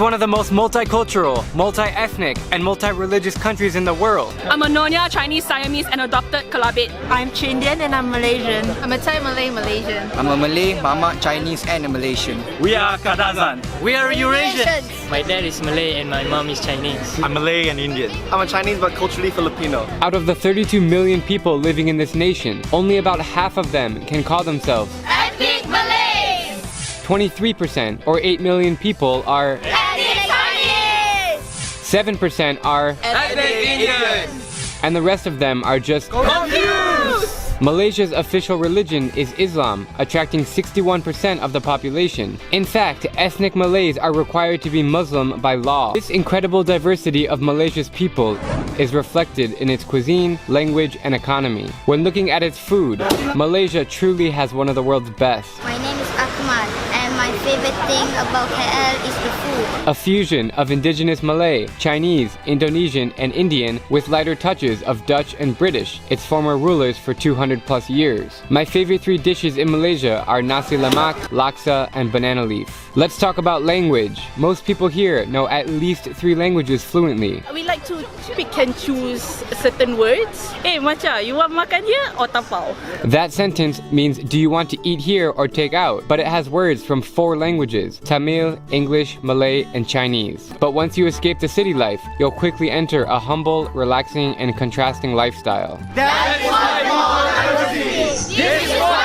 one of the most multicultural, multi-ethnic, and multi-religious countries in the world. I'm a Nonya, Chinese, Siamese, and adopted Kalabit. I'm Chindian and I'm Malaysian. I'm a Thai Malay Malaysian. I'm a Malay, Mama, Chinese, and a Malaysian. We are Kadazan. We are Eurasians. My dad is Malay and my mom is Chinese. I'm Malay and Indian. I'm a Chinese but culturally Filipino. Out of the 32 million people living in this nation, only about half of them can call themselves Ethnic Malays! 23%, or 8 million people, are Ethnic Chinese! 7% are Ethnic Indians! and the rest of them are just Confused! Malaysia's official religion is Islam, attracting 61% of the population. In fact, ethnic Malays are required to be Muslim by law. This incredible diversity of Malaysia's people is reflected in its cuisine, language, and economy. When looking at its food, Malaysia truly has one of the world's best. My name is Akmal, and my favorite thing about KL is the food. A fusion of indigenous Malay, Chinese, Indonesian, and Indian with lighter touches of Dutch and British, its former rulers for 200+ years. My favorite 3 dishes in Malaysia are nasi lemak, laksa, and banana leaf. Let's talk about language. Most people here know at least 3 languages fluently. We like to pick and choose certain words. Hey, Macha, you want makan here or tapau? That sentence means do you want to eat here or take out, but it has words from 4 languages: Tamil, English, Malay, and Chinese. But once you escape the city life, you'll quickly enter a humble, relaxing, and contrasting lifestyle. That's why we want diversity! This is why